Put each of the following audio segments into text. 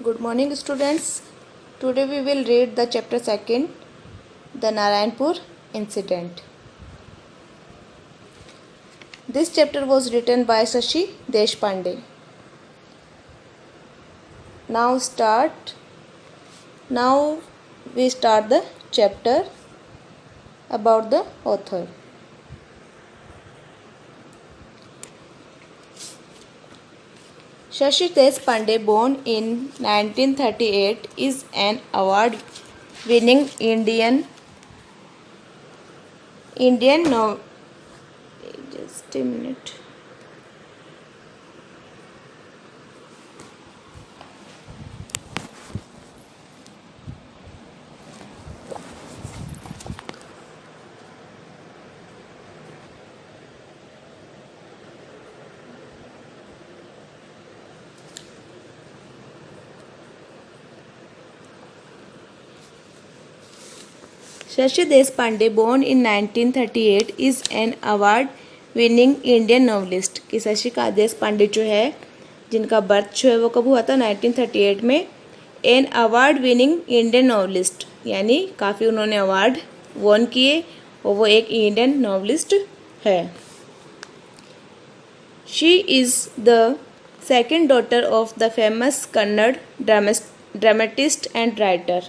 Good morning, students. Today we will read the chapter 2, the Narayanpur incident. This chapter was written by Shashi Deshpande. Now we start the chapter about the author. Shashi Deshpande, born in 1938, is an award-winning Indian novelist. Just a minute. Shashi Deshpande, born in 1938, is an award-winning Indian novelist. कि शशि देशपांडे जो है, जिनका birth जो है वो कब हुआ था 1938 में, an award winning Indian novelist, यानी काफ़ी उन्होंने अवार्ड वॉन किए और वो एक इंडियन नॉवलिस्ट है. She is the second daughter of the famous Kannada dramatist and writer.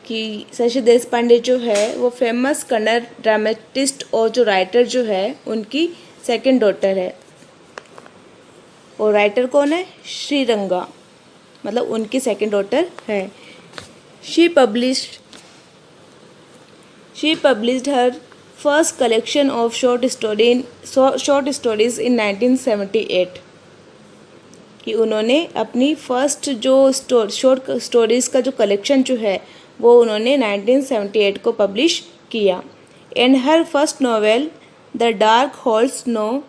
कि शशि देशपांडे जो है वो फेमस कन्नड़ ड्रामेटिस्ट और जो राइटर जो है उनकी सेकंड डॉटर है. और राइटर कौन है? श्रीरंगा, मतलब उनकी सेकंड डॉटर है. She published her first collection of short stories in 1978. कि उन्होंने अपनी फर्स्ट जो शॉर्ट स्टोरीज़ का जो कलेक्शन जो है वो उन्होंने 1978 को पब्लिश किया. And her first novel the dark holds no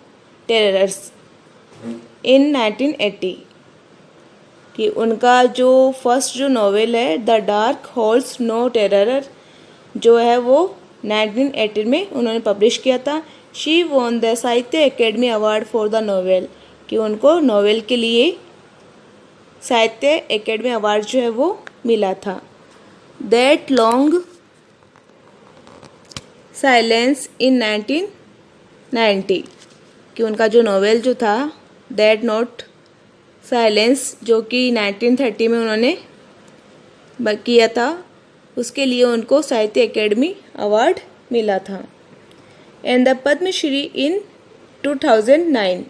terrors in 1980. कि उनका जो फर्स्ट जो नॉवेल है the dark holds no terror जो है वो 1980 में उन्होंने पब्लिश किया था. She won the Sahitya Akademi award for the novel. कि उनको नॉवेल के लिए साहित्य एकेडमी अवार्ड जो है वो मिला था. दैट लॉन्ग साइलेंस इन 1990. कि उनका जो नॉवेल जो था दैट नॉट साइलेंस जो कि 1930 में उन्होंने किया था, उसके लिए उनको साहित्य एकेडमी अवार्ड मिला था. एंड द पद्मश्री इन 2009.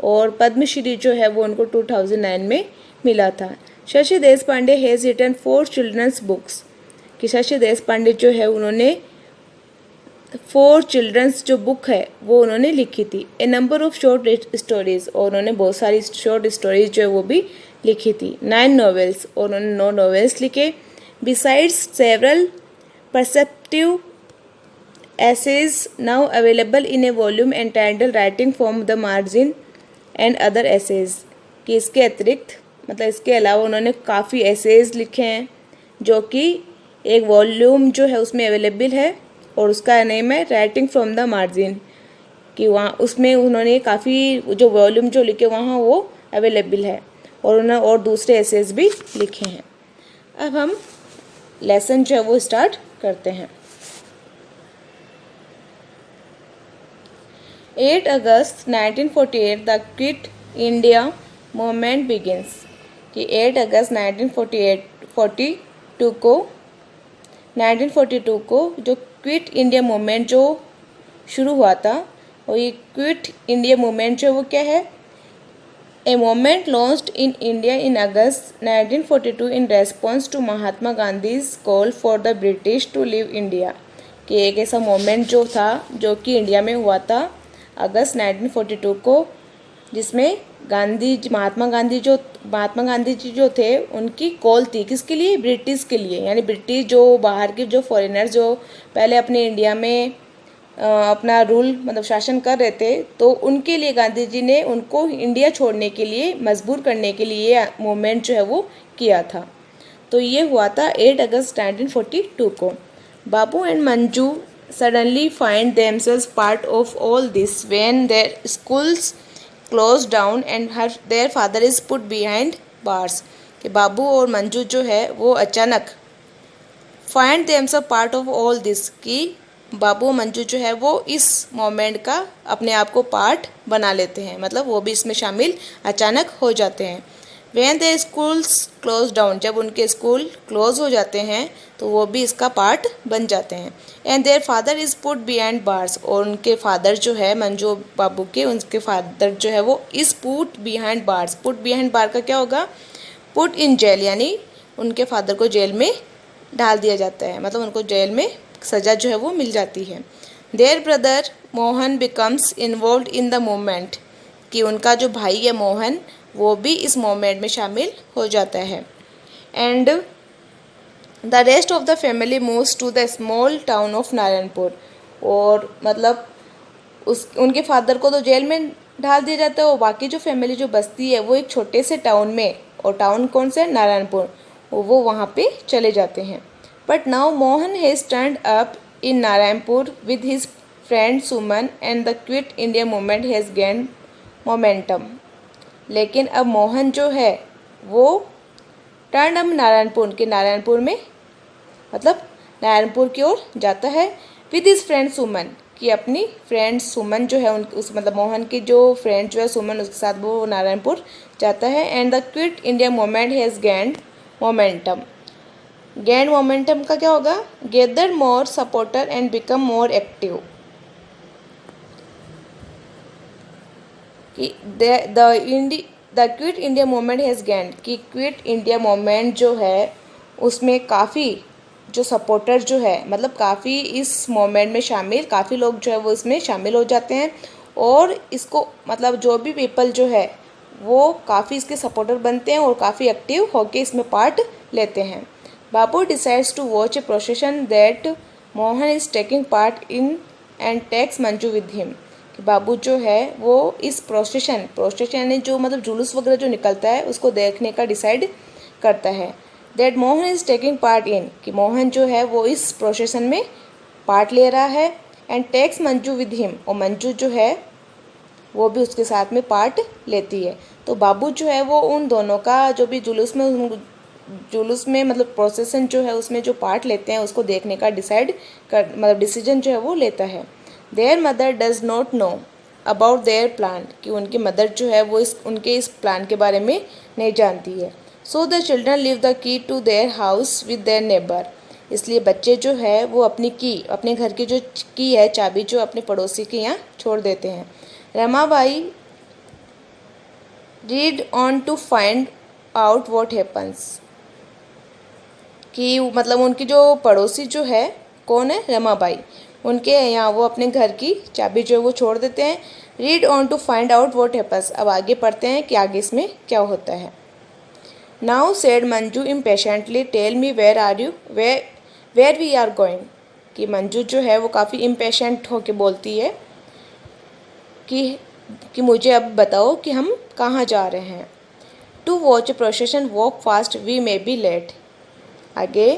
और पद्मश्री जो है वो उनको 2009 में मिला था. Shashi Deshpande has written 4 children's books. कि शशि देशपांडे जो है उन्होंने 4 चिल्ड्रंस जो बुक है वो उन्होंने लिखी थी. ए नंबर ऑफ शॉर्ट स्टोरीज, और उन्होंने बहुत सारी शॉर्ट स्टोरीज जो है वो भी लिखी थी. 9 नॉवेल्स, और उन्होंने 9 नॉवेल्स लिखे. Besides several perceptive essays now available in a volume entitled Writing from the Margin and Other Essays. कि इसके अतिरिक्त मतलब इसके अलावा उन्होंने काफ़ी एसेज लिखे हैं जो कि एक वॉल्यूम जो है उसमें अवेलेबल है और उसका नेम है राइटिंग फ्रॉम द मार्जिन. कि वहाँ उसमें उन्होंने काफ़ी जो वॉल्यूम जो लिखे वहाँ वो अवेलेबल है और उन्होंने और दूसरे एसेज भी लिखे हैं. अब हम लेसन जो है वो स्टार्ट करते हैं. 8 अगस्त 1948 the quit India movement begins. कि 8 अगस्त 1942 को जो क्विट इंडिया मूवमेंट जो शुरू हुआ था, और ये क्विट इंडिया मूवमेंट जो वो क्या है? A movement launched in India in August 1942 in response to Mahatma Gandhi's call for the British to leave India. कि एक ऐसा मूवमेंट जो था जो कि इंडिया में हुआ था अगस्त 1942 को, जिसमें महात्मा गांधी जी जो थे उनकी कॉल थी किसके लिए? ब्रिटिश के लिए. यानी ब्रिटिश जो बाहर के जो फॉरेनर जो पहले अपने इंडिया में अपना रूल मतलब शासन कर रहे थे, तो उनके लिए गांधी जी ने उनको इंडिया छोड़ने के लिए मजबूर करने के लिए मूवमेंट जो है वो किया था. तो ये हुआ था 8 अगस्त 1942 को. Babu and Manju suddenly find themselves part of all this when their schools closed down and their father is put behind bars. कि बाबू और मंजू जो है वो अचानक find themselves part of all this, कि बाबू और मंजू जो है वो इस मोमेंट का अपने आप को पार्ट बना लेते हैं, मतलब वो भी इसमें शामिल अचानक हो जाते हैं। When the schools close down, जब उनके स्कूल क्लोज हो जाते हैं तो वो भी इसका पार्ट बन जाते हैं। And their father is put behind bars, और उनके फादर जो है मंजू बाबू के, उनके फादर जो है वो is put behind bars, put behind bar का क्या होगा, पुट इन जेल, यानी उनके फादर को जेल में डाल दिया जाता है, मतलब उनको जेल में सज़ा जो है वो मिल जाती है। Their brother Mohan becomes involve in the movement, कि उनका जो भाई है मोहन वो भी इस मूवमेंट में शामिल हो जाता है। And the rest of the family moves to the small town of Narayanpur, और मतलब उनके फादर को तो जेल में डाल दिया जाता है और बाकी जो फैमिली जो बसती है वो एक छोटे से टाउन में, और टाउन कौन सा है, नारायणपुर, वो वहाँ पे चले जाते हैं। But now Mohan has turned up in Narayanpur with his friend Suman and the quit India movement has gained momentum. लेकिन अब मोहन जो है वो टर्न अप नारायणपुर के, नारायणपुर में मतलब नारायणपुर की ओर जाता है, विद हिज फ्रेंड सुमन, कि अपनी फ्रेंड सुमन जो है उस मतलब मोहन की जो फ्रेंड जो है सुमन, उसके साथ वो नारायणपुर जाता है। And the quit India movement has gained momentum. Gained momentum का क्या होगा, gather more supporter and become more active, कि the quit India movement has gained, कि क्विट इंडिया मूवमेंट जो है उसमें काफ़ी जो सपोर्टर जो है, मतलब काफ़ी इस मूवमेंट में शामिल काफ़ी लोग जो है वो इसमें शामिल हो जाते हैं, और इसको मतलब जो भी पीपल जो है वो काफ़ी इसके सपोर्टर बनते हैं और काफ़ी एक्टिव होकर इसमें पार्ट लेते हैं। Babu decides to watch a procession that Mohan is taking part in and takes Manju with him, कि बाबू जो है वो इस प्रोसेशन यानी जो मतलब जुलूस वगैरह जो निकलता है उसको देखने का डिसाइड करता है। That Mohan is taking part इन, कि मोहन जो है वो इस प्रोसेशन में पार्ट ले रहा है। And takes Manju with him, और मंजू जो है वो भी उसके साथ में पार्ट लेती है। तो बाबू जो है वो उन दोनों का जो भी जुलूस में मतलब प्रोसेशन जो है उसमें जो पार्ट लेते हैं उसको देखने का मतलब डिसीजन जो है वो लेता है। There mother does not know about their plan, कि उनकी मदर जो है वो उनके इस प्लान के बारे में नहीं जानती है। So the children leave the key to their house with their neighbour, इसलिए बच्चे जो है वो अपने घर की जो की है, चाबी जो अपने पड़ोसी के यहाँ छोड़ देते हैं। Ramabai read on to find out what happens, कि मतलब उनकी जो पड़ोसी जो है कौन है, रमाबाई, उनके यहाँ वो अपने घर की चाबी जो है वो छोड़ देते हैं। Read on to find out what happens, अब आगे पढ़ते हैं कि आगे इसमें क्या होता है। Now said Manju impatiently tell me where are you where we are going, कि मंजू जो है वो काफ़ी इम्पेशेंट होके बोलती है कि मुझे अब बताओ कि हम कहाँ जा रहे हैं। To watch a procession walk fast we may be late, आगे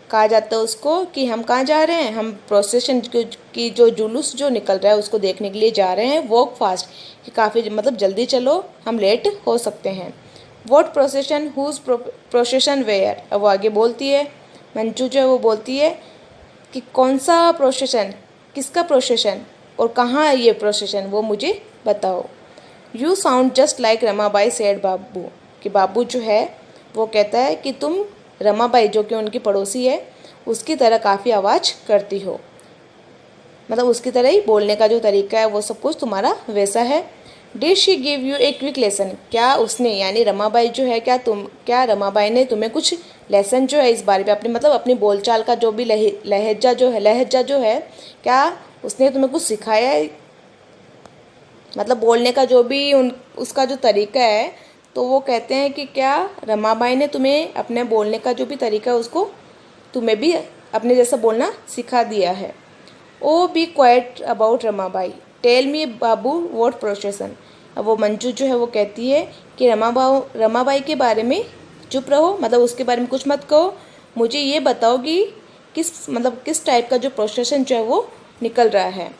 कहा जाता है उसको कि हम कहाँ जा रहे हैं, हम प्रोसेशन की जो जुलूस जो निकल रहा है उसको देखने के लिए जा रहे हैं। वॉक फास्ट, कि काफ़ी मतलब जल्दी चलो, हम लेट हो सकते हैं। What procession whose procession where, अब वो आगे बोलती है, मंजू जो है वो बोलती है कि कौन सा प्रोसेशन, किसका प्रोसेशन और कहाँ है ये प्रोसेशन, वो मुझे बताओ। You sound just like Ramabai said Babu, कि बाबू जो है वो कहता है कि तुम रमाबाई जो कि उनकी पड़ोसी है उसकी तरह काफ़ी आवाज़ करती हो, मतलब उसकी तरह ही बोलने का जो तरीका है वो सब कुछ तुम्हारा वैसा है। Did she give U a quick lesson, क्या उसने यानी रमाबाई जो है क्या रमाबाई ने तुम्हें कुछ लेसन जो है इस बारे में अपनी बोलचाल का जो भी लहजा जो है क्या उसने तुम्हें कुछ सिखाया है, मतलब बोलने का जो भी उसका जो तरीका है। तो वो कहते हैं कि क्या रमाबाई ने तुम्हें अपने बोलने का जो भी तरीका है उसको तुम्हें भी अपने जैसा बोलना सिखा दिया है। Oh be quiet about Ramabai tell me Babu what procession, अब वो मंजू जो है वो कहती है कि रमाबाई के बारे में चुप रहो, मतलब उसके बारे में कुछ मत कहो, मुझे ये बताओ कि किस टाइप का जो प्रोसेशन जो है वो निकल रहा है।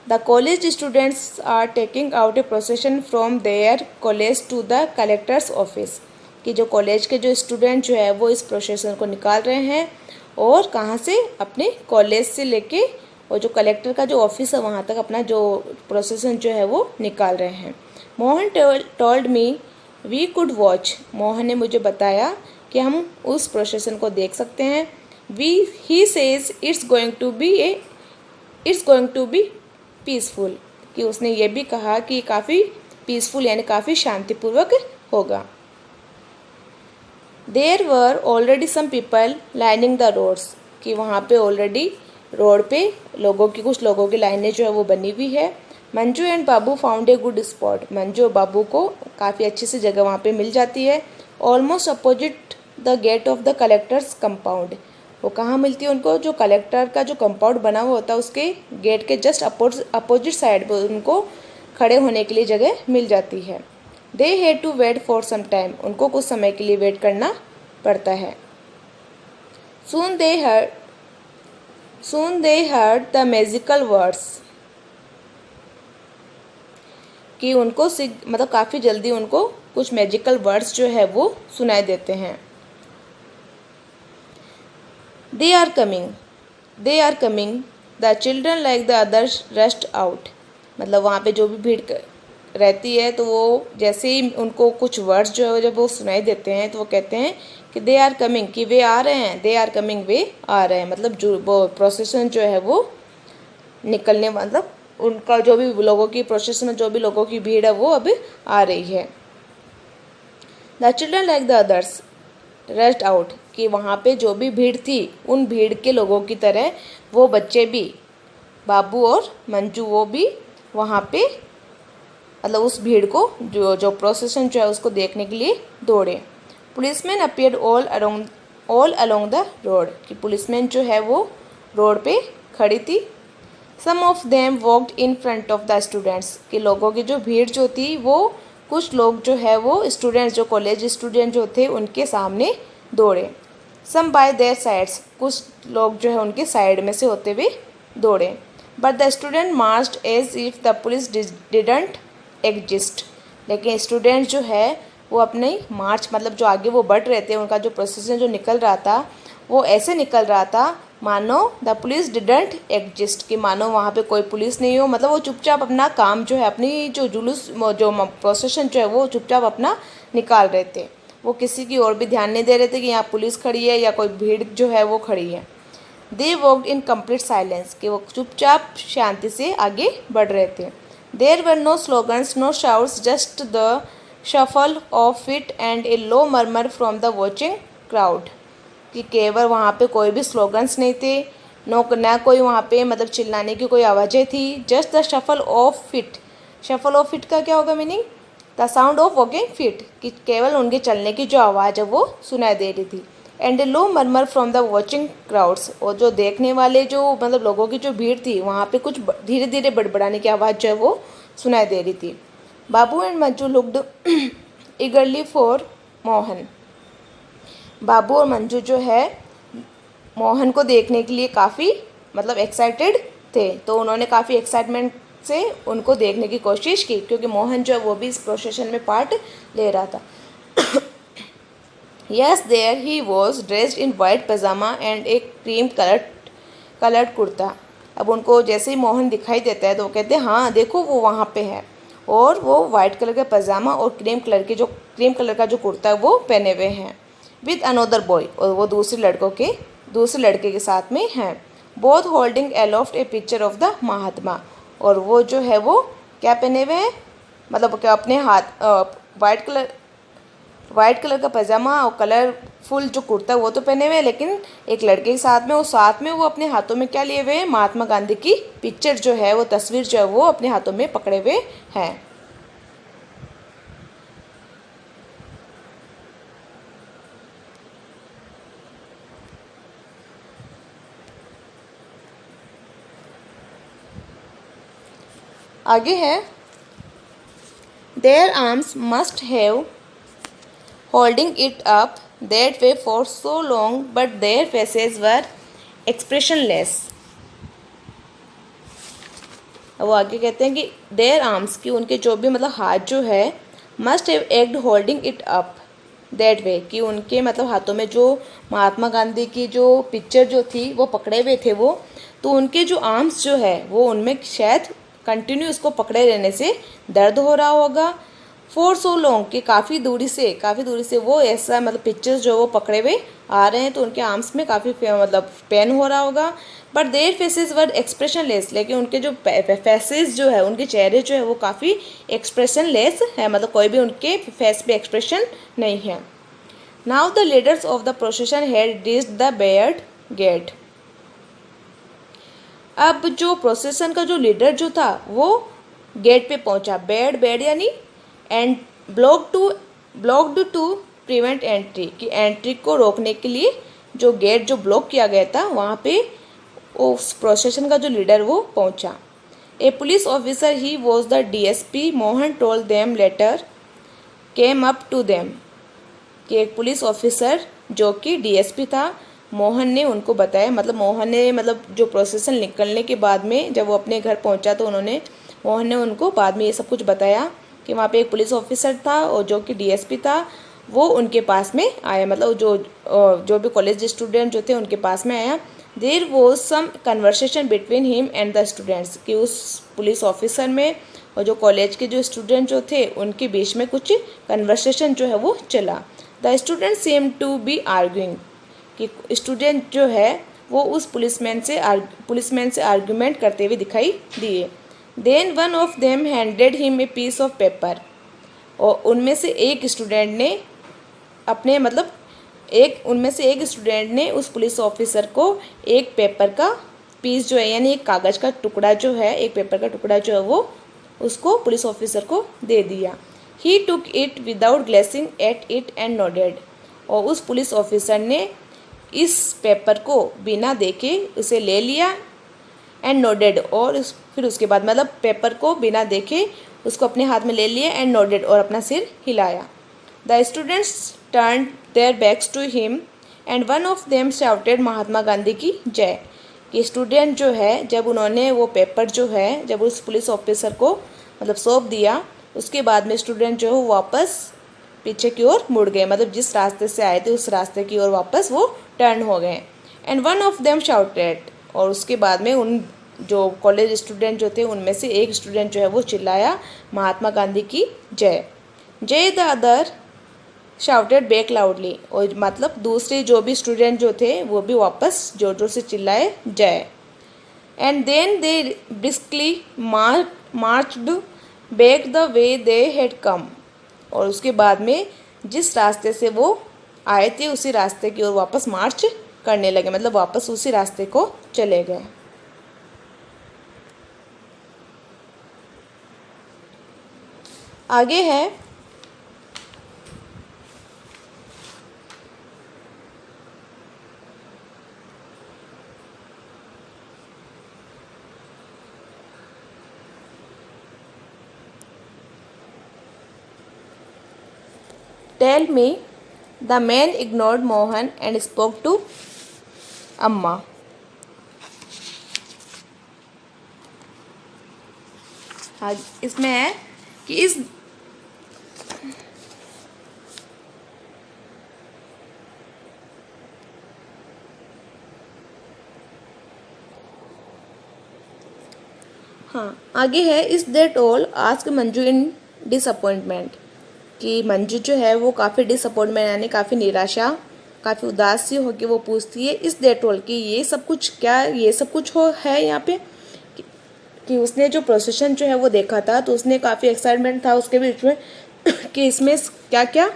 The college students are taking out a procession from their college to the collector's office, कि जो कॉलेज के जो स्टूडेंट जो है वो इस प्रोसेसन को निकाल रहे हैं और कहाँ से, अपने कॉलेज से लेके और जो कलेक्टर का जो ऑफिस है वहाँ तक अपना जो प्रोसेसन जो है वो निकाल रहे हैं। Mohan told me we could watch, Mohan ने मुझे बताया कि हम उस प्रोसेसन को देख सकते हैं। He says it's going to be peaceful, कि उसने ये भी कहा कि काफ़ी पीसफुल यानी काफ़ी शांतिपूर्वक होगा। There were already some people lining the roads, कि वहाँ पे ऑलरेडी रोड पे कुछ लोगों की लाइनें जो है वो बनी हुई है। Manju and Babu found a good spot, Manju और बाबू को काफ़ी अच्छी सी जगह वहाँ पे मिल जाती है। Almost opposite the gate of the collector's compound, वो कहाँ मिलती है उनको, जो कलेक्टर का जो कंपाउंड बना हुआ होता है उसके गेट के जस्ट अपोजिट साइड पर उनको खड़े होने के लिए जगह मिल जाती है। They had to wait for some time, उनको कुछ समय के लिए वेट करना पड़ता है। Soon they heard the magical words, कि उनको मतलब काफ़ी जल्दी उनको कुछ मैजिकल वर्ड्स जो है वो सुनाई देते हैं। They are coming the children like the others rushed out, मतलब वहाँ पे जो भी भीड़ रहती है तो वो जैसे ही उनको कुछ वर्ड्स जो है जब वो सुनाई देते हैं तो वो कहते हैं कि दे आर कमिंग, कि वे आ रहे हैं, दे आर कमिंग, वे आ रहे हैं, मतलब जो वो प्रोसेसन जो है वो निकलने, मतलब उनका जो भी लोगों की प्रोसेस में जो भी लोगों की भीड़ है वो अब आ रही है। The children like the others rushed out, कि वहाँ पे जो भी भीड़ थी उन भीड़ के लोगों की तरह वो बच्चे भी, बाबू और मंजू, वो भी वहाँ पे मतलब उस भीड़ को जो प्रोसेसन जो है उसको देखने के लिए दौड़े। Policeman appeared all along the road, कि पुलिसमैन जो है वो रोड पे खड़ी थी। Some of them walked in front of the students, कि लोगों की जो भीड़ जो थी वो कुछ लोग जो है वो स्टूडेंट्स, जो कॉलेज स्टूडेंट जो थे उनके सामने दौड़े। सम बाय देयर साइड्स, कुछ लोग जो है उनके साइड में से होते हुए दौड़े। But the student marched as if the police didn't exist, लेकिन स्टूडेंट जो है वो अपने मार्च मतलब जो आगे वो बढ़ रहे थे, उनका जो प्रोसेसन जो निकल रहा था वो ऐसे निकल रहा था मानो द पुलिस डिडंट एग्जिस्ट, कि मानो वहाँ पे कोई पुलिस नहीं हो, मतलब वो चुपचाप अपना काम जो है, अपनी जो जुलूस जो प्रोसेसन जो है वो चुपचाप अपना निकाल रहे थे। वो किसी की ओर भी ध्यान नहीं दे रहे थे कि यहाँ पुलिस खड़ी है या कोई भीड़ जो है वो खड़ी है। They walked in complete silence, कि वो चुपचाप शांति से आगे बढ़ रहे थे। There were no slogans, no shouts, just the shuffle of feet and a low murmur from the watching crowd, कि केवल वहाँ पे कोई भी स्लोगन्स नहीं थे, ना कोई वहाँ पे मतलब चिल्लाने की कोई आवाज़ें थी। Just the shuffle of feet, shuffle of feet का क्या होगा meaning, the sound of walking feet, कि केवल उनके चलने की जो आवाज़ है वो सुनाई दे रही थी। And a low murmur from the watching crowds, और जो देखने वाले जो मतलब लोगों की जो भीड़ थी वहाँ पे कुछ धीरे धीरे बड़बड़ाने की आवाज़ जो है वो सुनाई दे रही थी। Babu and Manju looked eagerly for Mohan, Babu और मंजू जो है मोहन को देखने के लिए काफ़ी मतलब एक्साइटेड थे, तो उन्होंने काफ़ी एक्साइटमेंट से उनको देखने की कोशिश की, क्योंकि मोहन जो है वो भी इस प्रोसेशन में पार्ट ले रहा था। Yes there he was dressed in white pyjama and a cream coloured kurta, अब उनको जैसे ही मोहन दिखाई देता है तो वो कहते हैं हाँ देखो वो वहाँ पे है, और वो वाइट कलर का पजामा और क्रीम कलर का जो कुर्ता है वो पहने हुए हैं। विद अनोदर बॉय, और वो दूसरे लड़के के साथ में हैं। Both holding aloft a picture of the Mahatma, और वो जो है वो क्या पहने हुए हैं, मतलब क्या अपने हाथ वाइट कलर का पजामा और कलरफुल जो कुर्ता वो तो पहने हुए हैं, लेकिन एक लड़के के साथ में वो अपने हाथों में क्या लिए हुए हैं, महात्मा गांधी की पिक्चर जो है वो तस्वीर जो है वो अपने हाथों में पकड़े हुए हैं। आगे है there arms must have holding it up that way for so long but their faces were expressionless। वो आगे कहते हैं कि their arms, कि उनके जो भी मतलब हाथ जो है must have acted holding it up, that way, कि उनके मतलब हाथों में जो महात्मा गांधी की जो पिक्चर जो थी वो पकड़े हुए थे वो, तो उनके जो आर्म्स जो है वो उनमें शायद कंटिन्यू उसको पकड़े रहने से दर्द हो रहा होगा फॉर सो लॉन्ग, कि काफ़ी दूरी से वो ऐसा मतलब पिक्चर्स जो वो पकड़े हुए आ रहे हैं, तो उनके आर्म्स में काफ़ी मतलब पेन हो रहा होगा। But their faces were expression less, लेकिन उनके जो फेसेस जो है, उनके चेहरे जो है वो काफ़ी एक्सप्रेशन लेस है, मतलब कोई भी उनके फेस पे एक्सप्रेशन नहीं है। Now the leaders of the procession had reached the barred gate. अब जो प्रोसेशन का जो लीडर जो था वो गेट पे पहुंचा। बेड यानी and blocked to prevent entry, कि एंट्री को रोकने के लिए जो गेट जो ब्लॉक किया गया था वहाँ पे उस प्रोसेशन का जो लीडर वो पहुंचा। A police officer he was the DSP Mohan told them later came up to them, कि एक पुलिस ऑफिसर जो कि डीएसपी था, मोहन ने उनको बताया, मतलब मोहन ने मतलब जो प्रोसेसन निकलने के बाद में जब वो अपने घर पहुंचा तो मोहन ने उनको बाद में ये सब कुछ बताया कि वहाँ पे एक पुलिस ऑफिसर था और जो कि डीएसपी था, वो उनके पास में आया, मतलब जो भी कॉलेज स्टूडेंट जो थे उनके पास में आया। There was some conversation between him and the students, कि उस पुलिस ऑफिसर में और जो कॉलेज के जो स्टूडेंट जो थे उनके बीच में कुछ कन्वर्सेशन जो है वो चला। The student seem to be arguing, कि स्टूडेंट जो है वो उस पुलिसमैन से आर्ग्यूमेंट करते हुए दिखाई दिए। Then one of them handed him a piece of paper, और उनमें से एक स्टूडेंट ने उनमें से एक स्टूडेंट ने उस पुलिस ऑफिसर को एक पेपर का पीस जो है, यानी एक कागज़ का टुकड़ा जो है, एक पेपर का टुकड़ा जो है वो उसको पुलिस ऑफिसर को दे दिया। He took it without glancing at it and nodded, और उस पुलिस ऑफिसर ने इस पेपर को बिना देखे उसे ले लिया एंड नोडेड, और फिर उसके बाद मतलब पेपर को बिना देखे उसको अपने हाथ में ले लिया एंड नोडेड, और अपना सिर हिलाया। The students turn their backs to him and one of them shouted Mahatma Gandhi की जय, कि स्टूडेंट जो है जब उन्होंने वो पेपर जो है जब उस पुलिस ऑफिसर को मतलब सौंप दिया, उसके बाद में स्टूडेंट जो है वापस पीछे की ओर मुड़ गए, मतलब जिस रास्ते से आए थे उस रास्ते की ओर वापस वो टर्न हो गए। And one of them shouted, और उसके बाद में उन जो कॉलेज स्टूडेंट जो थे उनमें से एक स्टूडेंट जो है वो चिल्लाया महात्मा गांधी की जय। जय the other shouted back loudly, और मतलब दूसरे जो भी स्टूडेंट जो थे वो भी वापस जोर जोर से चिल्लाए जय। And then they briskly marched back the way they had come, और उसके बाद में जिस रास्ते से वो आए थे उसी रास्ते की ओर वापस मार्च करने लगे, मतलब वापस उसी रास्ते को चले गए। आगे है tell me the man ignored Mohan and spoke to Amma. हाँ, इसमें है कि इस हाँ आगे है इस that all ask Manju in disappointment, कि मंजू जो है वो काफ़ी डिसअपॉइंटमेंट यानी काफ़ी निराशा काफ़ी उदास सी होकर वो पूछती है इस दैट ऑल, कि ये सब कुछ क्या ये सब कुछ हो है यहाँ पे, कि उसने जो प्रोसेशन जो है वो देखा था तो उसने काफ़ी एक्साइटमेंट था उसके बीच में कि इसमें क्या क्या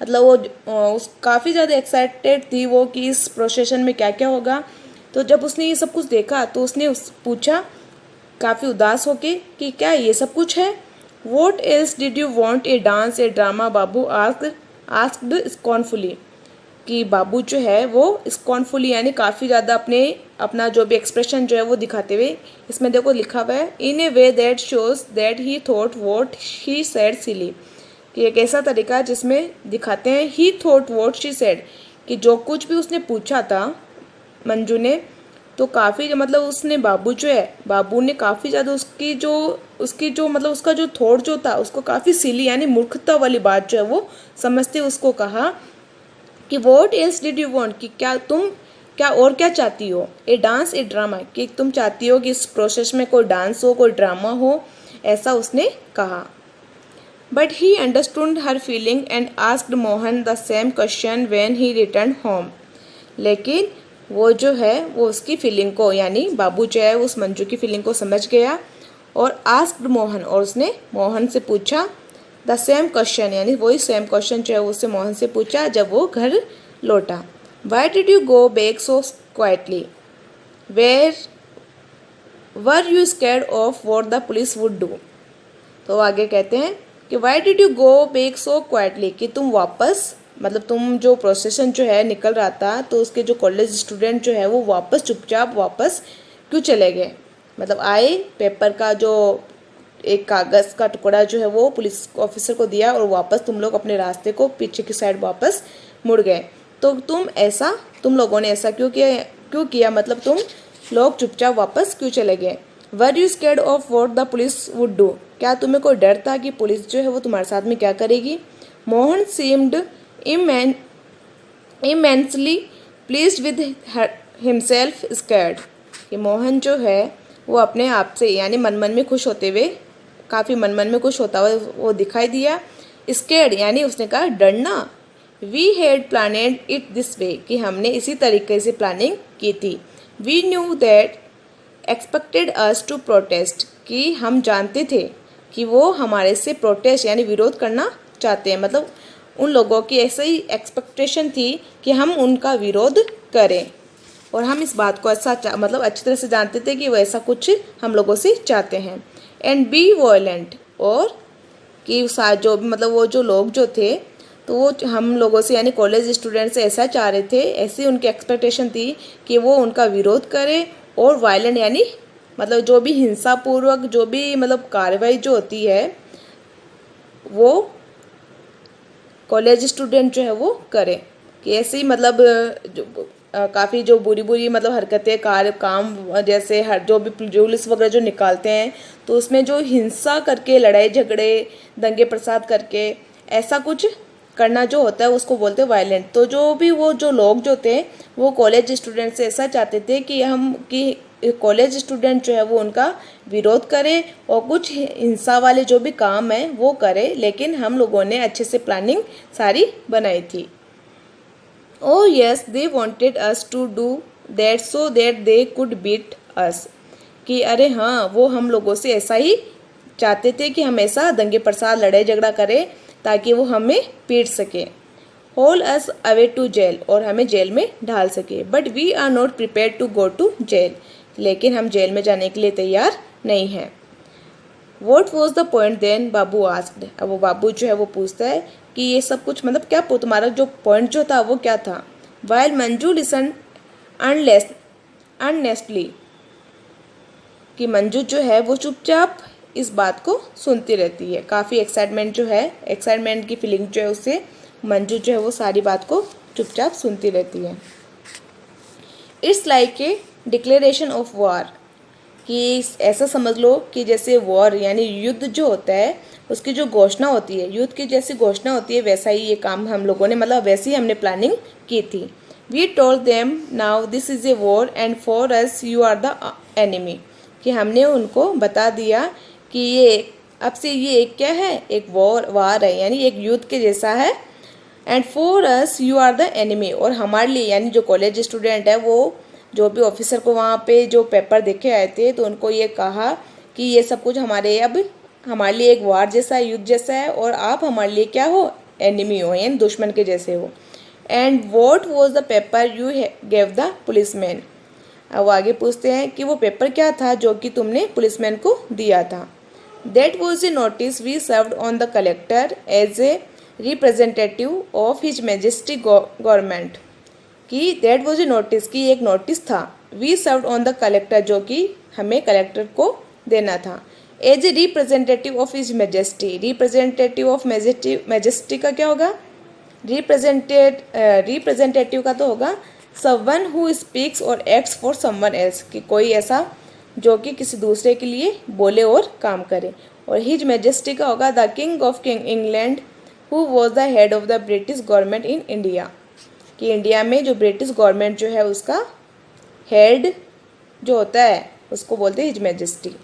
मतलब वो उस काफ़ी ज़्यादा एक्साइटेड थी वो कि इस प्रोसेशन में क्या क्या होगा। तो जब उसने ये सब कुछ देखा तो उसने पूछा काफ़ी उदास होके कि क्या ये सब कुछ है। What else did you want a dance a drama Babu asked scornfully, कि बाबू जो है वो स्कॉर्नफुली यानी काफ़ी ज़्यादा अपना जो भी एक्सप्रेशन जो है वो दिखाते हुए, इसमें देखो लिखा हुआ है in a way that shows that he thought what he said silly, कि एक ऐसा तरीका जिसमें दिखाते हैं he thought what she said, कि जो कुछ भी उसने पूछा था मंजू ने तो काफ़ी मतलब उसने बाबू जो है, बाबू ने काफ़ी ज़्यादा उसकी जो मतलब उसका जो थॉट जो था उसको काफ़ी सिली यानी मूर्खता वाली बात जो है वो समझते उसको कहा कि what else did you want, कि क्या और क्या चाहती हो, ए डांस ए ड्रामा, कि तुम चाहती हो कि इस प्रोसेस में कोई डांस हो कोई ड्रामा हो, ऐसा उसने कहा। But he understood her feeling and asked Mohan the same question when he return home. लेकिन वो जो है वो उसकी फीलिंग को यानी बाबू जो है उस मंजू की फीलिंग को समझ गया और आस्क्ड मोहन, और उसने मोहन से पूछा द सेम क्वेश्चन, यानी वही सेम क्वेश्चन जो है उससे मोहन से पूछा जब वो घर लौटा। Why did you go back so quietly, where were you scared of what the police would do. तो आगे कहते हैं कि why did you go back so quietly, कि तुम वापस मतलब तुम जो प्रोसेशन जो है निकल रहा था तो उसके जो कॉलेज स्टूडेंट जो है वो वापस चुपचाप वापस क्यों चले गए। मतलब आए, पेपर का जो एक कागज़ का टुकड़ा जो है वो पुलिस ऑफिसर को दिया और वापस तुम लोग अपने रास्ते को पीछे की साइड वापस मुड़ गए। तो तुम लोगों ने ऐसा क्यों किया, मतलब तुम लोग चुपचाप वापस क्यों चले गए। वर you scared of what the police would do, क्या तुम्हें कोई डर था कि पुलिस जो है वो तुम्हारे साथ में क्या करेगी। Mohan seemed immensely pleased with himself scared, कि मोहन जो है वो अपने आप से यानी मन मन में खुश होते हुए, काफ़ी मन मन में खुश होता हुआ वो दिखाई दिया। स्केर्ड यानी उसने कहा डरना। We had planned it this way, कि हमने इसी तरीके से प्लानिंग की थी। We knew that expected us to protest, कि हम जानते थे कि वो हमारे से प्रोटेस्ट यानी विरोध करना चाहते हैं, मतलब उन लोगों की ऐसे ही एक्सपेक्टेशन थी कि हम उनका विरोध करें और हम इस बात को मतलब अच्छी तरह से जानते थे कि वो ऐसा कुछ हम लोगों से चाहते हैं। एंड बी वॉयलेंट, और कि जो मतलब वो जो लोग जो थे तो वो हम लोगों से यानी कॉलेज स्टूडेंट से ऐसा चाह रहे थे, ऐसी उनकी एक्सपेक्टेशन थी कि वो उनका विरोध करे। और वायलेंट यानी मतलब जो भी हिंसापूर्वक जो भी मतलब कार्रवाई जो होती है वो कॉलेज स्टूडेंट जो है वो करे, कि ऐसे ही मतलब काफ़ी जो बुरी मतलब हरकतें काम जैसे जो भी जुलूस वगैरह जो निकालते हैं तो उसमें जो हिंसा करके लड़ाई झगड़े दंगे प्रसाद करके ऐसा कुछ करना जो होता है उसको बोलते हैं वायलेंट। तो वो जो लोग जो थे वो कॉलेज स्टूडेंट से ऐसा चाहते थे कि कॉलेज स्टूडेंट जो है वो उनका विरोध करे और कुछ हिंसा वाले जो भी काम है वो करे, लेकिन हम लोगों ने अच्छे से प्लानिंग सारी बनाई थी। Oh yes they wanted us to do that so that they could beat us, कि अरे हाँ वो हम लोगों से ऐसा ही चाहते थे कि हम ऐसा दंगे प्रसाद लड़ाई झगड़ा करें ताकि वो हमें पीट सके। Haul us away to jail, और हमें जेल में डाल सके। But we are not prepare to go to jail, लेकिन हम जेल में जाने के लिए तैयार नहीं हैं। What was the point then, Babu asked. अब वो बाबू जो है वो पूछता है कि ये सब कुछ मतलब क्या तुम्हारा जो पॉइंट जो था वो क्या था। वाइल मंजू लिसन अननेस्टली, कि मंजू जो है वो चुपचाप इस बात को सुनती रहती है। काफ़ी एक्साइटमेंट की फीलिंग जो है उससे मंजू जो है वो सारी बात को चुपचाप सुनती रहती है। It's like a declaration of war, कि ऐसा समझ लो कि जैसे वॉर यानी युद्ध जो होता है उसकी जो घोषणा होती है, युद्ध की जैसी घोषणा होती है वैसा ही ये काम हम लोगों ने मतलब वैसे ही हमने प्लानिंग की थी। We told them now this is a war and for us you are the enemy, कि हमने उनको बता दिया कि ये अब से ये एक क्या है, एक वार है यानी एक युद्ध के जैसा है। And for us you are the enemy, और हमारे लिए यानी जो कॉलेज स्टूडेंट है वो जो भी ऑफिसर को वहाँ पे जो पेपर देखे आए थे तो उनको ये कहा कि ये सब कुछ हमारे लिए एक वार जैसा युद्ध जैसा है और आप हमारे लिए क्या हो, एनिमी हो यानी दुश्मन के जैसे हो। And what was the paper you gave the policeman, अब वो आगे पूछते हैं कि वो पेपर क्या था जो कि तुमने पुलिसमैन को दिया था। That was a notice we served on the collector as a representative of his majesty government, कि दैट वॉज ए नोटिस, की एक नोटिस था we served on the collector जो कि हमें कलेक्टर को देना था। As a representative of his majesty, representative of majesty का क्या होगा, रिप्रेजेंटेटिव का तो होगा समवन हु स्पीक्स और एक्ट्स फॉर समवन एल्स, कि कोई ऐसा जो कि किसी दूसरे के लिए बोले और काम करे। और हिज मैजेस्टी का होगा the king of king England who was the head of the British government in India, कि इंडिया में जो ब्रिटिश गवर्नमेंट जो है उसका हेड जो होता है उसको बोलते हैं हिज मैजेस्टी।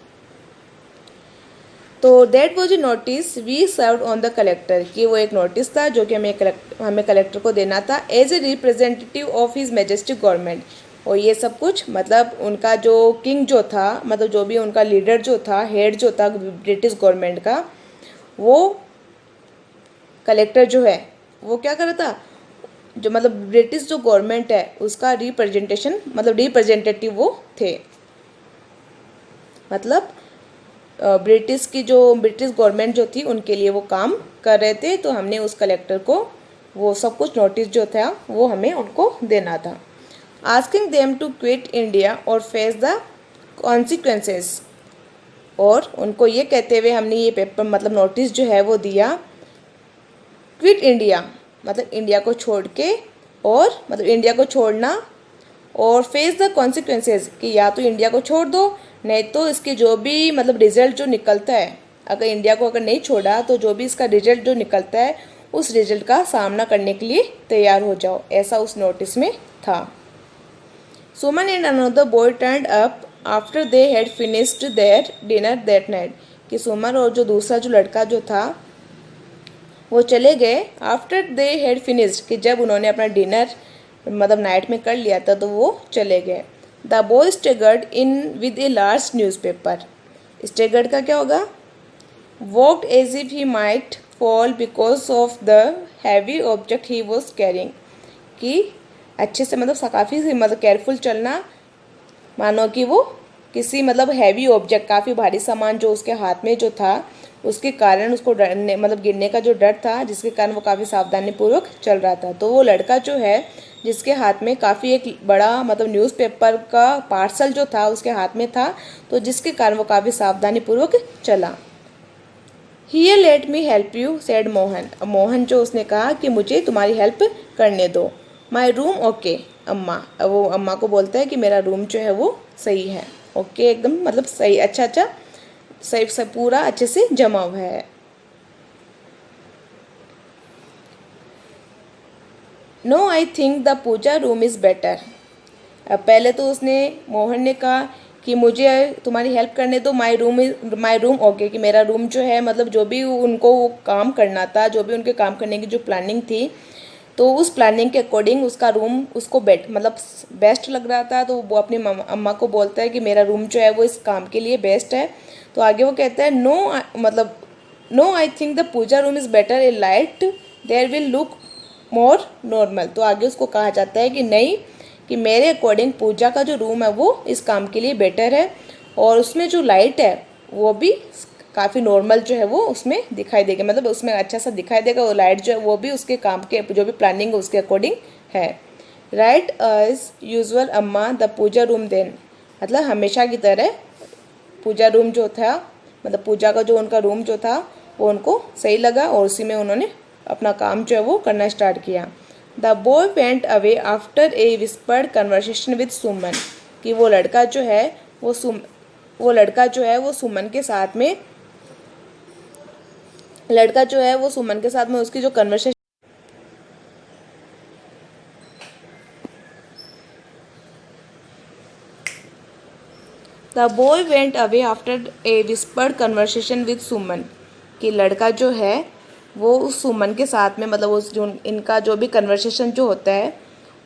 तो that was a notice we serve on the collector, कि वो एक नोटिस था जो कि हमें कलेक्टर को देना था as a representative of his majestic government. और ये सब कुछ मतलब उनका जो किंग जो था, मतलब जो भी उनका लीडर जो था, हेड जो था ब्रिटिश गवर्नमेंट का, वो कलेक्टर जो है वो क्या कर रहा था, जो मतलब ब्रिटिश जो गवर्नमेंट है उसका रिप्रेजेंटेशन मतलब रिप्रेजेंटेटिव वो थे। मतलब ब्रिटिश गवर्नमेंट जो थी उनके लिए वो काम कर रहे थे। तो हमने उस कलेक्टर को वो सब कुछ नोटिस जो था वो हमें उनको देना था। Asking them to quit India और फेस द कॉन्सिक्वेंसेस, और उनको ये कहते हुए हमने ये पेपर मतलब नोटिस जो है वो दिया, क्विट इंडिया मतलब इंडिया को छोड़ के, और मतलब इंडिया को छोड़ना, और फेस द कॉन्सिक्वेंसेस, कि या तो इंडिया को छोड़ दो, नहीं तो इसके जो भी मतलब रिजल्ट जो निकलता है, अगर इंडिया को अगर नहीं छोड़ा तो जो भी इसका रिजल्ट जो निकलता है उस रिजल्ट का सामना करने के लिए तैयार हो जाओ, ऐसा उस नोटिस में था। Suman and another boy turned up after they had finished their dinner that night, कि सुमन और जो दूसरा जो लड़का जो था वो चले गए आफ्टर दे हैड फिनिश्ड, कि जब उन्होंने अपना डिनर मतलब नाइट में कर लिया था तो वो चले गए। The boy staggered in with a large newspaper, staggered का क्या होगा, walked as if he might fall because of the heavy object he was carrying, कि अच्छे से मतलब काफ़ी मतलब केयरफुल चलना, मानो कि वो किसी मतलब हैवी ऑब्जेक्ट काफ़ी भारी सामान जो उसके हाथ में जो था उसके कारण उसको डरने मतलब गिरने का जो डर था, जिसके कारण वो काफ़ी सावधानीपूर्वक चल रहा था। तो वो लड़का जो है जिसके हाथ में काफ़ी एक बड़ा मतलब न्यूज़पेपर का पार्सल जो था उसके हाथ में था, तो जिसके कारण वो काफ़ी सावधानीपूर्वक चला। Here let me help you said Mohan, Mohan जो उसने कहा कि मुझे तुम्हारी हेल्प करने दो। माई रूम ओके अम्मा, वो अम्मा को बोलता है कि मेरा रूम जो है वो सही है, ओके एकदम मतलब सही, अच्छा सही सब पूरा अच्छे से जमा हुआ है। No I think the puja room is better, पहले तो उसने मोहन ने कहा कि मुझे तुम्हारी हेल्प करने दो, माई रूम ओके, कि मेरा रूम जो है मतलब जो भी उनको काम करना था, जो भी उनके काम करने की जो प्लानिंग थी, तो उस प्लानिंग के अकॉर्डिंग उसका रूम उसको मतलब बेस्ट लग रहा था। तो वो अपनी अम्मा को बोलता है कि मेरा रूम जो है वो इस काम के लिए बेस्ट है। तो आगे वो कहता है no I think the puja room is better, a light there will look more normal. तो आगे उसको कहा जाता है कि नहीं, कि मेरे अकॉर्डिंग पूजा का जो रूम है वो इस काम के लिए बेटर है, और उसमें जो लाइट है वो भी काफ़ी नॉर्मल जो है वो उसमें दिखाई देगा, मतलब उसमें अच्छा सा दिखाई देगा। वो लाइट जो है वो भी उसके काम के जो भी प्लानिंग है उसके अकॉर्डिंग है। राइट एज यूजुअल अम्मा द पूजा रूम देन, मतलब हमेशा की तरह पूजा रूम जो था मतलब पूजा का जो उनका रूम जो था वो उनको सही लगा, और उसी में उन्होंने अपना काम जो है वो करना स्टार्ट किया। The boy went away after a whispered conversation with Suman, कि वो लड़का जो है वो सुमन के साथ में उसकी जो conversation, the boy went away after a whispered conversation with Suman, कि लड़का जो है वो उस सुमन के साथ में मतलब उस जो इनका जो भी कन्वर्सेशन जो होता है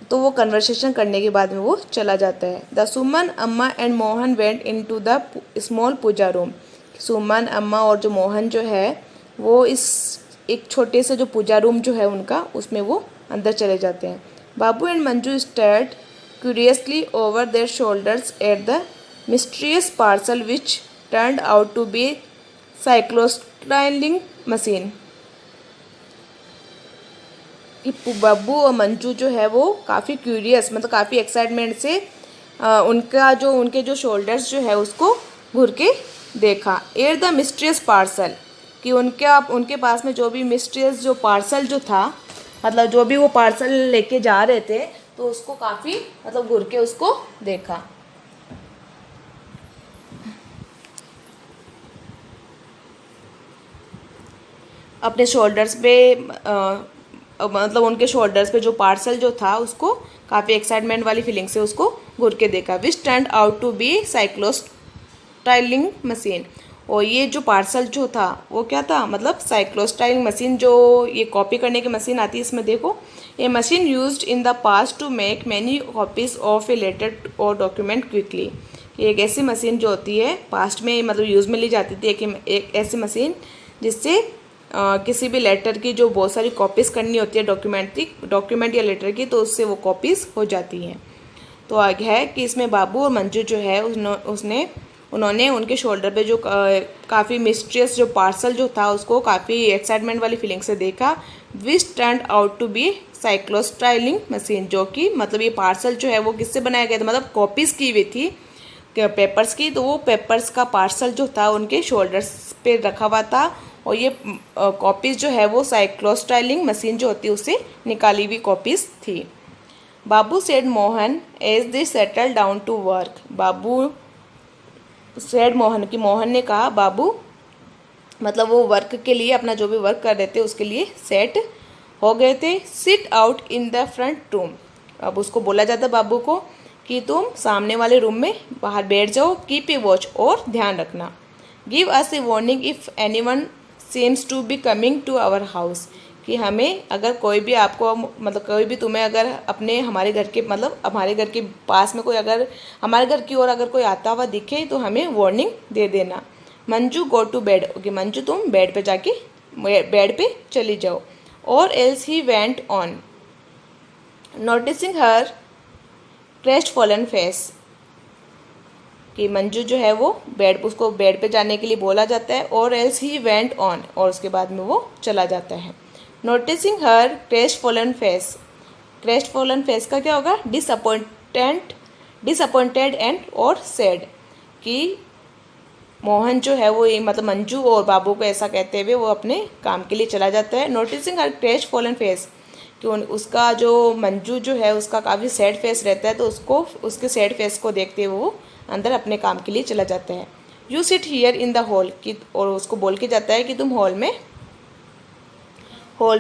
तो वो कन्वर्सेशन करने के बाद में वो चला जाता है। The Suman Amma and Mohan went into the small puja room, Suman Amma और जो मोहन जो है वो इस एक छोटे से जो पूजा रूम जो है उनका उसमें वो अंदर चले जाते हैं। Babu and Manju stared curiously over their shoulders at the mysterious parcel which turned out to be cyclostyling machine, कि बब्बू और मंजू जो है वो काफ़ी क्यूरियस मतलब काफ़ी एक्साइटमेंट से उनके जो शोल्डर्स जो है उसको घूर के देखा। एयर द मिस्ट्रियस पार्सल, कि उनके पास में जो भी मिस्ट्रियस जो पार्सल जो था मतलब जो भी वो पार्सल लेके जा रहे थे तो उसको काफ़ी मतलब घूर के उसको देखा। अपने शोल्डर्स पे मतलब उनके शोल्डर्स पे जो पार्सल जो था उसको काफ़ी एक्साइटमेंट वाली फीलिंग से उसको घूर के देखा। Which turned out to be cyclostyling machine. और ये जो पार्सल जो था वो क्या था, मतलब साइक्लोस्टाइलिंग मशीन, जो ये कॉपी करने की मशीन आती है इसमें देखो, a machine used in the past to make many copies of a letter और डॉक्यूमेंट क्विकली। ये एक ऐसी मशीन जो होती है पास्ट में मतलब यूज़ में ली जाती थी, एक ऐसी मशीन जिससे किसी भी लेटर की जो बहुत सारी कॉपीज़ करनी होती है डॉक्यूमेंट या लेटर की, तो उससे वो कॉपीज़ हो जाती हैं। तो आगे है कि इसमें बाबू और मंजू जो है उन्होंने उनके शोल्डर पे जो काफ़ी मिस्ट्रियस जो पार्सल जो था उसको काफ़ी एक्साइटमेंट वाली फीलिंग से देखा। Which turned out to be cyclostyling machine, जो कि मतलब ये पार्सल जो है वो किससे बनाया गया था, मतलब कॉपीज़ की हुई थी पेपर्स की, तो वो पेपर्स का पार्सल जो था उनके शोल्डर्स पे रखा हुआ था। और ये कॉपीज़ जो है वो साइक्लोस्टाइलिंग मशीन जो होती है उससे निकाली हुई कॉपीज़ थी। Babu said Mohan as they settle down to work. Babu said Mohan की मोहन ने कहा, बाबू मतलब वो वर्क के लिए अपना जो भी वर्क कर रहे थे उसके लिए सेट हो गए थे। Sit out in the front room. अब उसको बोला जाता बाबू को कि तुम सामने वाले रूम में बाहर बैठ जाओ। कीप ए वॉच, और ध्यान रखना। Give us a warning if anyone seems to be coming to our house, कि हमें अगर कोई भी आपको मतलब कोई भी तुम्हें अगर अपने हमारे घर के मतलब हमारे घर के पास में कोई अगर हमारे घर की ओर अगर कोई आता हुआ दिखे तो हमें वार्निंग दे देना। Manju go to bed. Okay Manju तुम बेड पे जाके बेड पे चली जाओ। और else he went on noticing her crestfallen face, कि मंजू जो है वो उसको बेड पे जाने के लिए बोला जाता है। और एल्स ही वेंट ऑन, और उसके बाद में वो चला जाता है। Noticing her crestfallen face का क्या होगा, डिसअपॉइंटेड एंड और सैड, कि मोहन जो है वो ये मतलब मंजू और बाबू को ऐसा कहते हुए वो अपने काम के लिए चला जाता है। Noticing her crestfallen face, कि उसका जो मंजू जो है उसका काफ़ी सैड फेस रहता है, तो उसके सैड फेस को देखते हुए वो अंदर अपने काम के लिए चला जाता है। You sit here in the hall, कि और उसको बोल के जाता है कि तुम हॉल में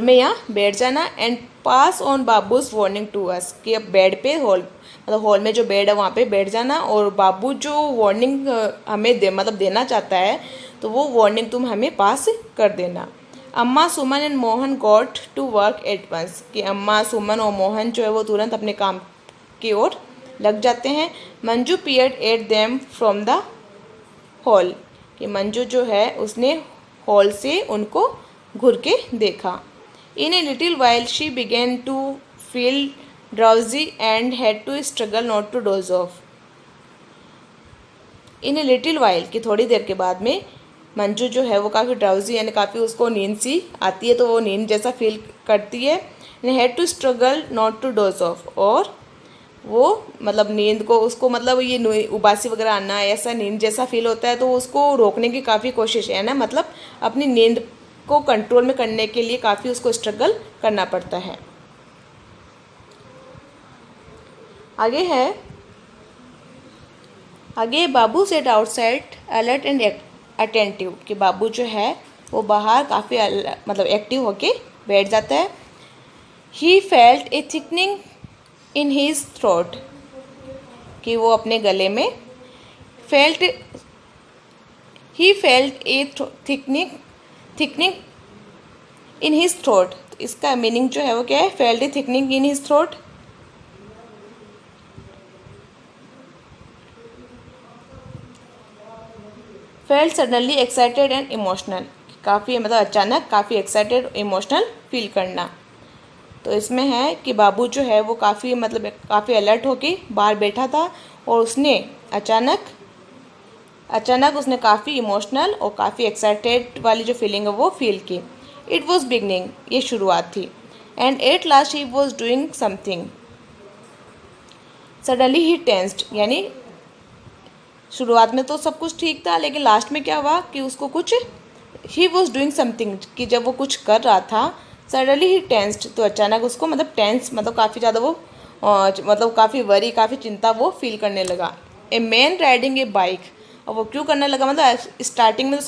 यहाँ बैठ जाना। And pass on Babu's warning to us, कि अब बेड पे मतलब हॉल में जो बेड है वहाँ पे बैठ जाना, और बाबू जो वार्निंग हमें देना चाहता है तो वो वार्निंग तुम हमें पास कर देना। Amma Suman and Mohan got to work at once, कि अम्मा सुमन और मोहन जो है वो तुरंत अपने काम की ओर लग जाते हैं। Manju peered at them from the hall, कि मंजू जो है उसने हॉल से उनको घूर के देखा। In a little while she began to feel drowsy and had to struggle not to doze off. In a little while, कि थोड़ी देर के बाद में मंजू जो है वो काफ़ी ड्राउजी यानी काफ़ी उसको नींद सी आती है, तो वो नींद जैसा फील करती है। Had to struggle not to doze off, और वो मतलब नींद को उसको मतलब ये उबासी वगैरह आना ऐसा नींद जैसा फील होता है, तो उसको रोकने की काफ़ी कोशिश है ना, मतलब अपनी नींद को कंट्रोल में करने के लिए काफ़ी उसको स्ट्रगल करना पड़ता है। आगे Babu sat outside alert and attentive, कि बाबू जो है वो बाहर काफ़ी मतलब एक्टिव होके बैठ जाता है। He felt A thickening in his throat, कि वो अपने गले में he felt A thickening in his throat. इसका मीनिंग जो है वो क्या है, felt A thickening in his throat. Felt suddenly excited and emotional, काफ़ी मतलब अचानक काफ़ी एक्साइटेड इमोशनल फील करना। तो इसमें है कि बाबू जो है वो काफ़ी मतलब काफ़ी अलर्ट होके बाहर बैठा था, और उसने अचानक उसने काफ़ी इमोशनल और काफ़ी एक्साइटेड वाली जो फीलिंग है वो फील की। इट वॉज बिगनिंग, ये शुरुआत थी। And at last he was doing something suddenly he tensed, यानी शुरुआत में तो सब कुछ ठीक था, लेकिन लास्ट में क्या हुआ कि उसको कुछ ही वॉज डूइंग समथिंग, कि जब वो कुछ कर रहा था सडनली ही टेंस्ड, तो अचानक उसको मतलब टेंस मतलब काफ़ी ज़्यादा वो मतलब काफ़ी वरी, काफ़ी चिंता वो फील करने लगा। A man riding A bike, और वो क्यों करने लगा, मतलब स्टार्टिंग में तो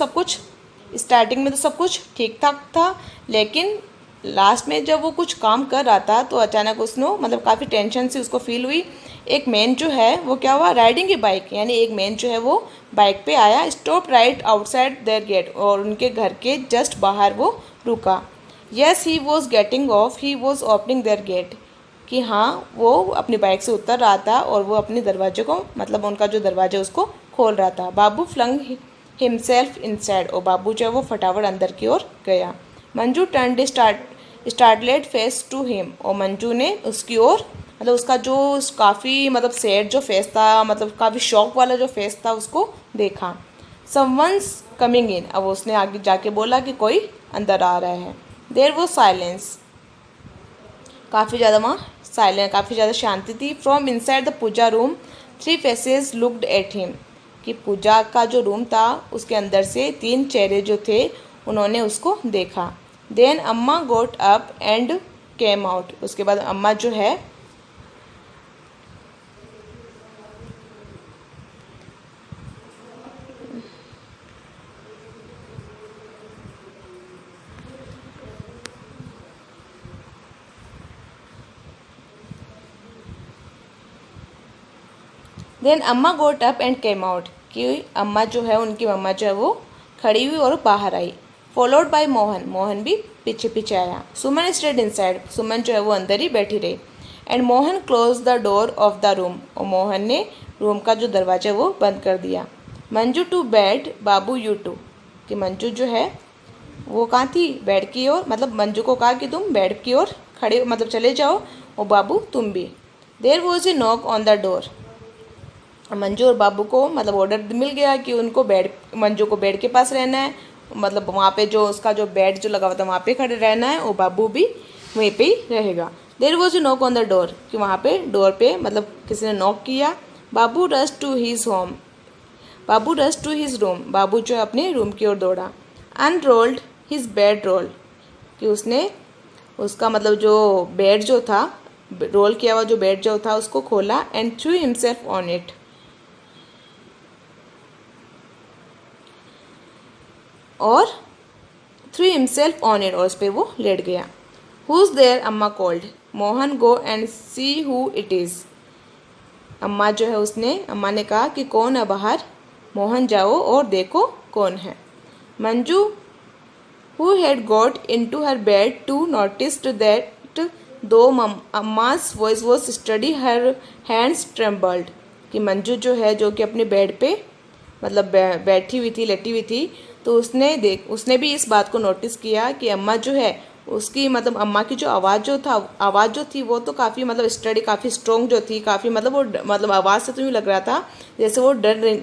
सब कुछ ठीक ठाक था, लेकिन लास्ट में जब वो कुछ काम कर रहा था तो अचानक उसने मतलब काफ़ी टेंशन सी उसको फील हुई। एक मैन जो है वो क्या हुआ, राइडिंग ए बाइक, यानी एक मैन जो है वो बाइक पे आया, stop right outside their gate, और उनके घर के जस्ट बाहर वो रुका। Yes he was getting off, he was opening their gate, कि हाँ वो अपनी बाइक से उतर रहा था और वो अपने दरवाजे को, मतलब उनका जो दरवाजा उसको खोल रहा था। बाबू फ्लंग हिमसेल्फ इनसाइड, और बाबू जो है वो फटाफट अंदर की ओर गया। Manju turned startled face to him, और मंजू ने उसकी ओर, मतलब उसका जो काफ़ी मतलब सैड जो फेस था, मतलब काफ़ी शॉक वाला जो फेस था उसको देखा। समवंस कमिंग इन, अब उसने आगे जाके बोला कि कोई अंदर आ रहा है। देयर वो साइलेंस, काफ़ी ज़्यादा वहाँ साइलेंट, काफ़ी ज़्यादा शांति थी। From inside the puja room 3 faces looked at him, कि पूजा का जो रूम था उसके अंदर से 3 चेहरे जो थे उन्होंने उसको देखा। देन अम्मा गोट अप एंड केम आउट, उसके बाद अम्मा जो है देन अम्मा गोट अप एंड केम आउट, कि अम्मा जो है, उनकी मम्मा जो है वो खड़ी हुई और बाहर आई। फॉलोड बाय मोहन, मोहन भी पीछे पीछे आया। सुमन स्टेड इनसाइड, सुमन जो है वो अंदर ही बैठी रही। And Mohan close the door of the room, और मोहन ने रूम का जो दरवाजा वो बंद कर दिया। Manju to bed, Babu you too, कि मंजू जो है वो कहाँ थी, बेड की ओर, मतलब मंजू को कहा कि तुम बेड की ओर खड़े मतलब चले जाओ, और बाबू तुम भी। There was a knock on the door, Manju और बाबू को मतलब ऑर्डर मिल गया कि उनको बेड, मंजू को बेड के पास रहना है, मतलब वहाँ पे जो उसका जो बेड जो लगा हुआ था वहाँ पे खड़े रहना है, और बाबू भी वहीं पे ही रहेगा। There was a knock on the door, कि वहाँ पे डोर पे मतलब किसी ने नॉक किया। Babu rush to his home, Babu rush to his room, Babu जो है अपने रूम की ओर दौड़ा। अनरोल्ड हिज बेड रोल, कि उसने उसका मतलब जो बेड जो था, रोल किया हुआ जो बेड जो था उसको खोला। And through himself on it, और थ्रू हिमसेल्फ ऑन इट, और उस पर वो लेट गया। हुज देयर, अम्मा called. Mohan go and see who it is, अम्मा जो है उसने, अम्मा ने कहा कि कौन है बाहर, मोहन जाओ और देखो कौन है। Manju who had got into her bed too noticed that though Amma's voice was steady, her hands trembled, कि मंजू जो है जो कि अपने बेड पे मतलब बैठी हुई थी, लेटी हुई थी, तो उसने भी इस बात को नोटिस किया कि अम्मा जो है उसकी मतलब अम्मा की जो आवाज़ जो थी वो तो काफ़ी मतलब स्टडी, काफ़ी स्ट्रॉन्ग जो थी, काफ़ी मतलब वो मतलब आवाज़ से तो यूँ लग रहा था जैसे वो डर नहीं,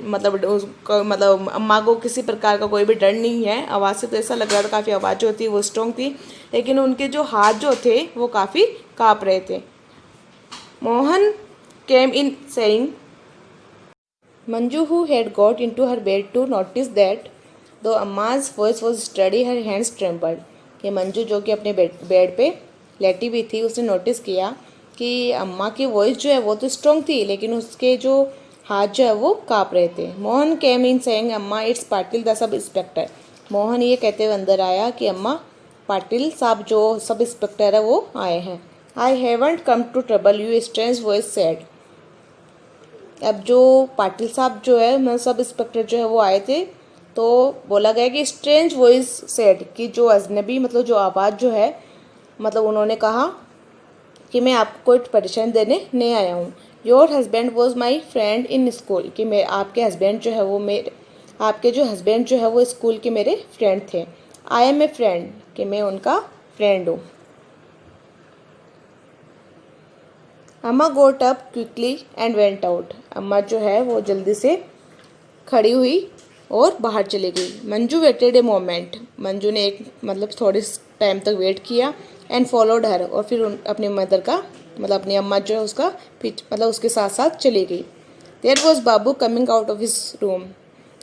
मतलब अम्मा को किसी प्रकार का कोई भी डर नहीं है, आवाज़ से तो ऐसा लग रहा था, काफ़ी आवाज़ जो थी वो स्ट्रॉन्ग थी, लेकिन उनके जो हाथ जो थे वो काफ़ी काँप रहे थे। Mohan came in saying, Manju, who had got into her bed to notice that though Amma's voice was steady, her hands trembled, कि मंजू जो कि अपने बेड पे लेटी हुई थी उसने नोटिस किया कि अम्मा की वॉइस जो है वो तो स्ट्रॉन्ग थी, लेकिन उसके जो हाथ जो है वो काँप रहे थे। मोहन केम इन सेइंग अम्मा it's Patil the sub inspector, Mohan ये कहते हुए अंदर आया कि अम्मा पाटिल साहब जो सब इंस्पेक्टर है वो आए हैं। I haven't come to trouble you, strange voice said, अब जो पाटिल साहब जो है मतलब सब इंस्पेक्टर जो है वो आए थे, तो बोला गया कि स्ट्रेंज वॉइस सेड, कि जो अजनबी मतलब जो आवाज़ जो है, मतलब उन्होंने कहा कि मैं आपको परेशानी देने नहीं आया हूँ। Your husband was my friend in school, कि मैं आपके हस्बैंड जो है वो मेरे, आपके जो हस्बैंड जो है वो स्कूल के मेरे फ्रेंड थे। आई एम ए फ्रेंड, कि मैं उनका फ्रेंड हूँ। अम्मा गोट up quickly and went out, अम्मा जो है वो जल्दी से खड़ी हुई और बाहर चली गई। Manju waited a moment, Manju ने एक मतलब थोड़े टाइम तक वेट किया। एंड फॉलोड हर, और फिर अपनी मदर का मतलब अपनी अम्मा जो है उसका मतलब उसके साथ साथ चली गई। There was Babu coming out of his room,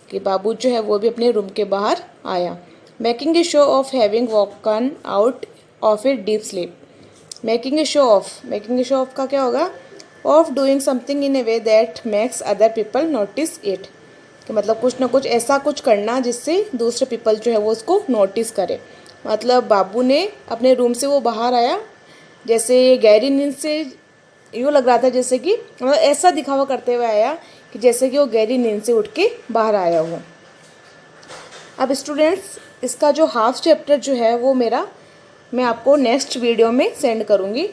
कि बाबू जो है वो भी अपने रूम के बाहर आया। Making a show of having woken out of a deep sleep, making a show of, making a show of का क्या होगा, of doing something in a way that makes other people notice it, कि मतलब कुछ ना कुछ ऐसा कुछ करना जिससे दूसरे पीपल जो है वो उसको नोटिस करे। मतलब बाबू ने अपने रूम से वो बाहर आया, जैसे गहरी नींद से यूँ लग रहा था जैसे कि मतलब ऐसा दिखावा करते हुए आया कि जैसे कि वो गहरी नींद से उठ के बाहर आया हो। अब स्टूडेंट्स इसका जो हाफ चैप्टर जो है वो मैं आपको नेक्स्ट वीडियो में सेंड करूँगी।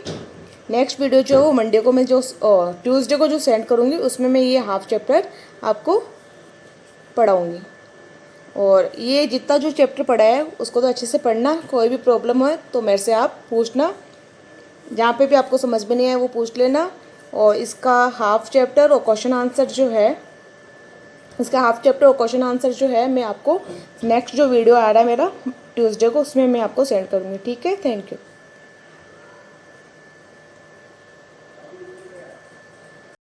नेक्स्ट वीडियो जो है वो मंडे को मैं जो ट्यूसडे को जो सेंड करूँगी उसमें मैं ये हाफ चैप्टर आपको पढ़ाऊँगी। और ये जितना जो चैप्टर पढ़ा है उसको तो अच्छे से पढ़ना, कोई भी प्रॉब्लम हो तो मेरे से आप पूछना, जहाँ पे भी आपको समझ में नहीं आए वो पूछ लेना। और इसका हाफ चैप्टर और क्वेश्चन आंसर जो है, इसका हाफ चैप्टर और क्वेश्चन आंसर जो है मैं आपको नेक्स्ट जो वीडियो आ रहा है मेरा ट्यूसडे को उसमें मैं आपको सेंड करूँगी। ठीक है, थैंक यू।